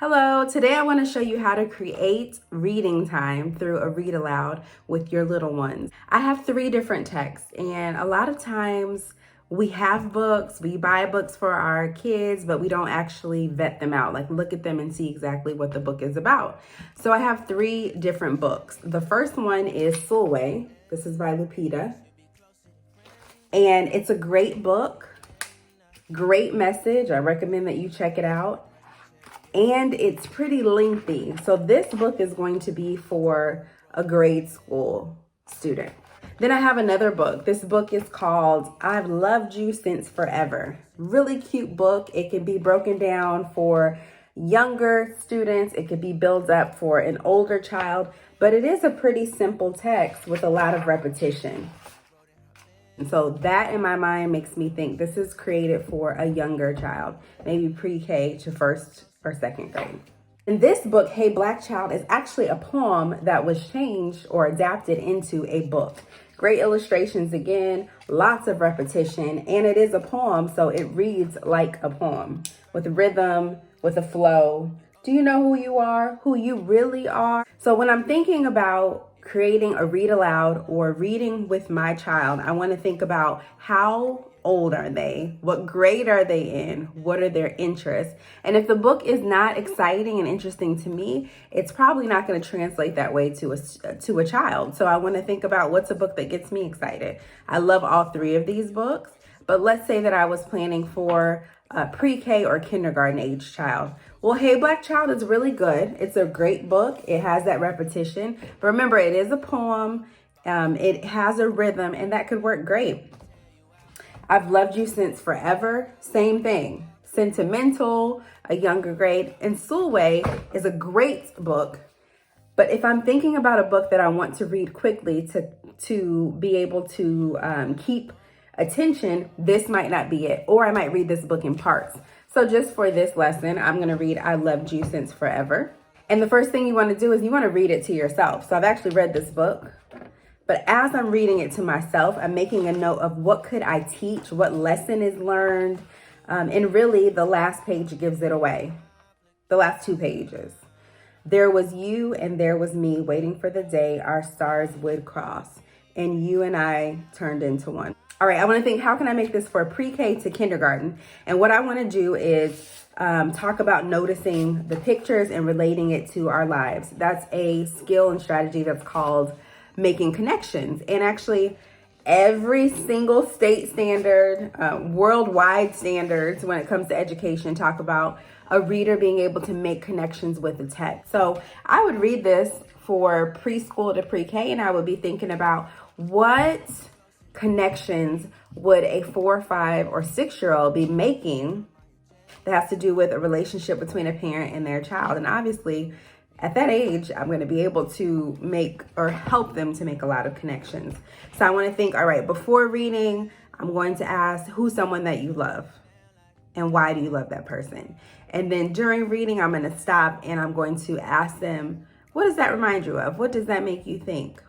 Hello, today I want to show you how to create reading time through a read aloud with your little ones. I have 3 different texts, and a lot of times we have books, we buy books for our kids, but we don't actually vet them out, like look at them and see exactly what the book is about. So I have 3 different books. The first one is Sulway. This is by Lupita. And it's a great book, great message. I recommend that you check it out. And it's pretty lengthy. So this book is going to be for a grade school student. Then I have another book. This book is called I've Loved You Since Forever. Really cute book. It can be broken down for younger students. It could be built up for an older child, but it is a pretty simple text with a lot of repetition. And so that in my mind makes me think this is created for a younger child, maybe pre-K to first or second grade. In this book, Hey Black Child is actually a poem that was changed or adapted into a book. Great illustrations again, lots of repetition, and it is a poem, so it reads like a poem with rhythm, with a flow. Do you know who you are, who you really are? So when I'm thinking about creating a read aloud or reading with my child, I want to think about how old are they? What grade are they in? What are their interests? And if the book is not exciting and interesting to me, it's probably not going to translate that way to a child. So I want to think about what's a book that gets me excited. I love all 3 of these books, but let's say that I was planning for a pre-K or kindergarten age child. Well, Hey Black Child is really good. It's a great book. It has that repetition, but remember, it is a poem. It has a rhythm, and that could work great. I've Loved You Since Forever, same thing. Sentimental, a younger grade. And Sulway is a great book. But if I'm thinking about a book that I want to read quickly to be able to keep attention, this might not be it. Or I might read this book in parts. So just for this lesson, I'm going to read I Loved You Since Forever. And the first thing you want to do is you want to read it to yourself. So I've actually read this book. But as I'm reading it to myself, I'm making a note of what could I teach, what lesson is learned. And really, the last page gives it away. The last 2 pages. There was you and there was me waiting for the day our stars would cross. And you and I turned into one. All right, I want to think, how can I make this for pre-K to kindergarten? And what I want to do is talk about noticing the pictures and relating it to our lives. That's a skill and strategy that's called making connections. And actually every single state standard, worldwide standards when it comes to education talk about a reader being able to make connections with the text. So I would read this for preschool to pre-K, and I would be thinking about what connections would a 4, 5, or 6-year-old be making that has to do with a relationship between a parent and their child. And obviously at that age, I'm going to be able to make or help them to make a lot of connections. So I want to think, all right, before reading, I'm going to ask, who's someone that you love? And why do you love that person? And then during reading, I'm going to stop and I'm going to ask them, what does that remind you of? What does that make you think?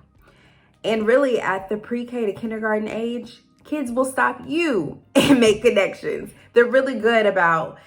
And really at the pre-K to kindergarten age, kids will stop you and make connections. They're really good about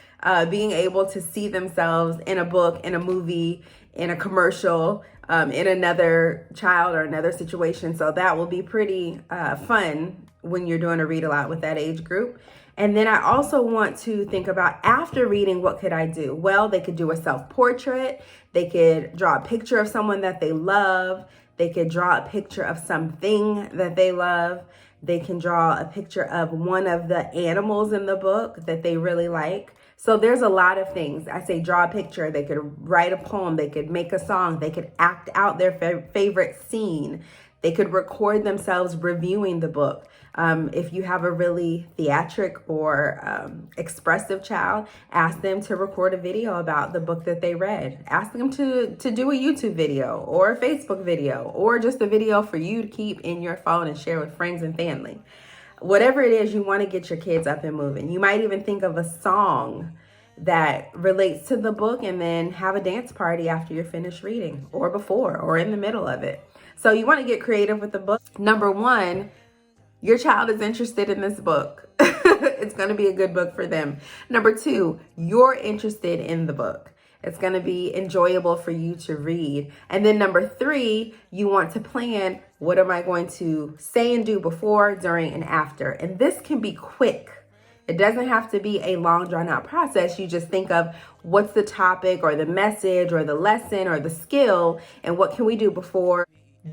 being able to see themselves in a book, in a movie, in a commercial, in another child or another situation. So that will be pretty fun when you're doing a read aloud with that age group. And then I also want to think about, after reading, what could I do? Well, they could do a self-portrait. They could draw a picture of someone that they love. They could draw a picture of something that they love. They can draw a picture of one of the animals in the book that they really like. So there's a lot of things. I say draw a picture. They could write a poem. They could make a song. They could act out their favorite scene. They could record themselves reviewing the book. If you have a really theatric or expressive child, ask them to record a video about the book that they read. Ask them to do a YouTube video or a Facebook video or just a video for you to keep in your phone and share with friends and family. Whatever it is, you want to get your kids up and moving. You might even think of a song that relates to the book and then have a dance party after you're finished reading, or before, or in the middle of it. So you want to get creative with the book. Number 1, your child is interested in this book. It's going to be a good book for them. Number 2, you're interested in the book. It's going to be enjoyable for you to read. And then number 3, you want to plan, what am I going to say and do before, during, and after? And this can be quick. It doesn't have to be a long drawn out process. You just think of what's the topic or the message or the lesson or the skill, and what can we do before,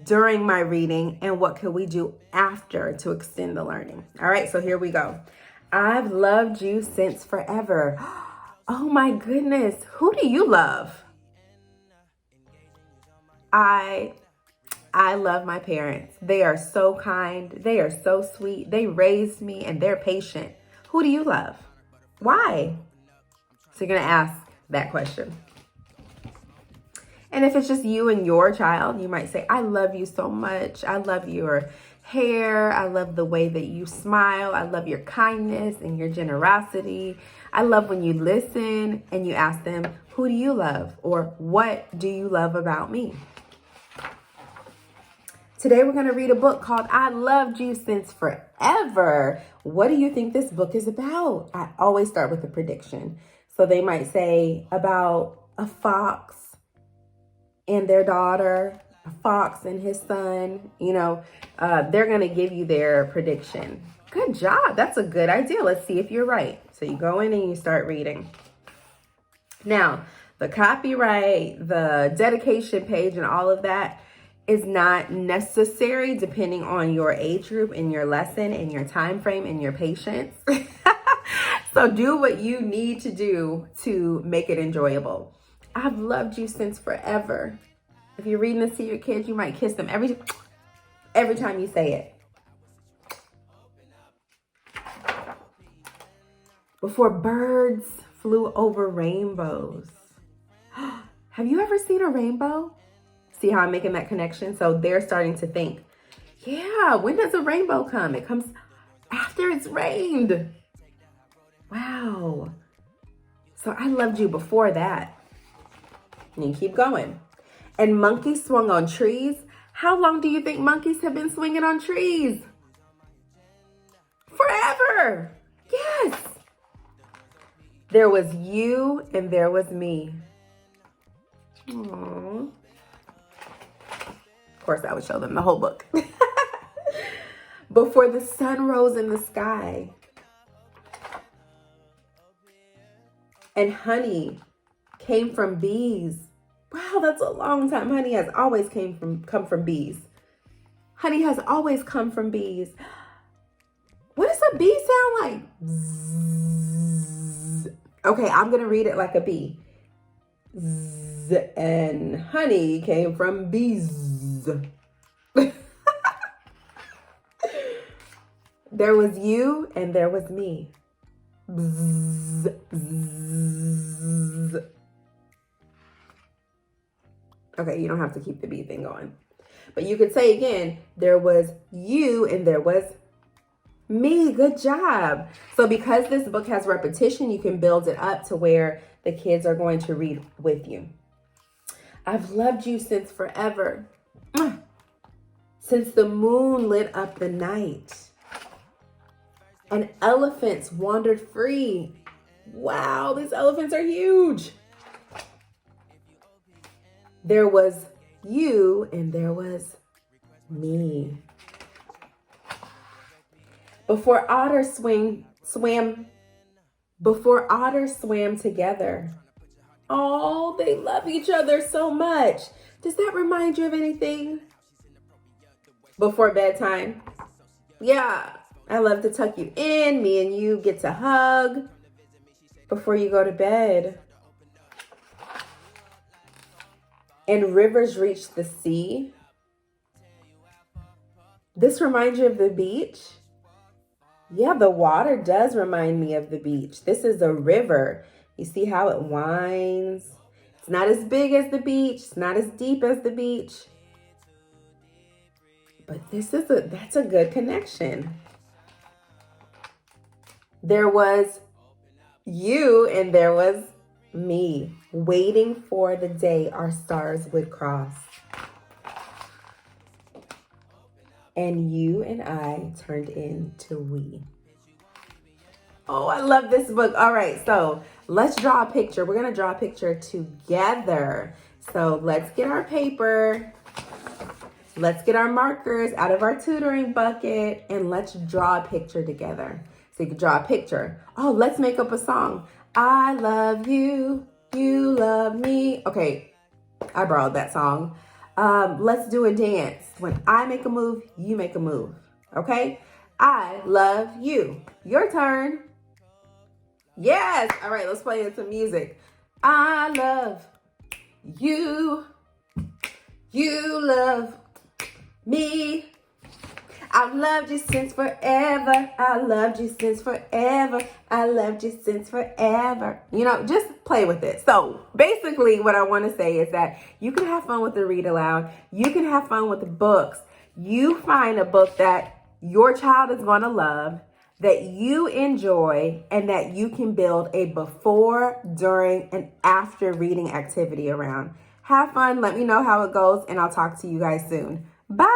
during my reading, and what can we do after to extend the learning. All right, so here we go. I've loved you since forever. Oh my goodness. Who do you love? I love my parents. They are so kind. They are so sweet. They raised me and they're patient. Who do you love? Why? So you're going to ask that question. And if it's just you and your child, you might say, I love you so much. I love your hair. I love the way that you smile. I love your kindness and your generosity. I love when you listen and you ask them, who do you love? Or what do you love about me? Today we're going to read a book called I Loved You Since Forever. What do you think this book is about? I always start with a prediction. So they might say about a fox and their daughter, a fox and his son. They're going to give you their prediction. Good job. That's a good idea. Let's see if you're right. So you go in and you start reading. Now, the copyright, the dedication page, and all of that is not necessary depending on your age group and your lesson and your time frame and your patience. So do what you need to do to make it enjoyable. I've loved you since forever. If you're reading this to your kids, you might kiss them every time you say it. Before birds flew over rainbows. Have you ever seen a rainbow? See how I'm making that connection? So they're starting to think, yeah, when does a rainbow come? It comes after it's rained. Wow. So I loved you before that. And you keep going. And monkeys swung on trees. How long do you think monkeys have been swinging on trees? Forever. Yes. There was you and there was me. Aww. Of course, I would show them the whole book. Before the sun rose in the sky. And honey came from bees. Wow, that's a long time. Honey has always come from bees. Honey has always come from bees. What does a bee sound like? Zzz. Okay, I'm going to read it like a bee. Zzz, and honey came from bees. There was you and there was me. Bzz, bzz. Okay, you don't have to keep the bee thing going. But you could say again, there was you and there was me. Good job. So because this book has repetition, you can build it up to where the kids are going to read with you. I've loved you since forever. Since the moon lit up the night. And elephants wandered free. Wow, these elephants are huge. There was you and there was me. Before otters swam together. Oh, they love each other so much. Does that remind you of anything? Before bedtime? Yeah, I love to tuck you in. Me and you get to hug before you go to bed. And rivers reach the sea. This reminds you of the beach? Yeah, the water does remind me of the beach. This is a river. You see how it winds? It's not as big as the beach. It's not as deep as the beach. But that's a good connection. There was you and there was me, waiting for the day our stars would cross. And you and I turned into we. Oh, I love this book. All right, so let's draw a picture. We're going to draw a picture together. So let's get our paper. Let's get our markers out of our tutoring bucket and let's draw a picture together. So you can draw a picture. Oh, let's make up a song. I love you, you love me. Okay, I borrowed that song. Let's do a dance. When I make a move, you make a move. Okay? I love you. Your turn. Yes. All right, let's play some music. I love you. You love me. I've loved you since forever. I loved you since forever. I loved you since forever. You know, just play with it. So basically what I want to say is that you can have fun with the read aloud. You can have fun with the books. You find a book that your child is going to love, that you enjoy, and that you can build a before, during, and after reading activity around. Have fun. Let me know how it goes, and I'll talk to you guys soon. Bye.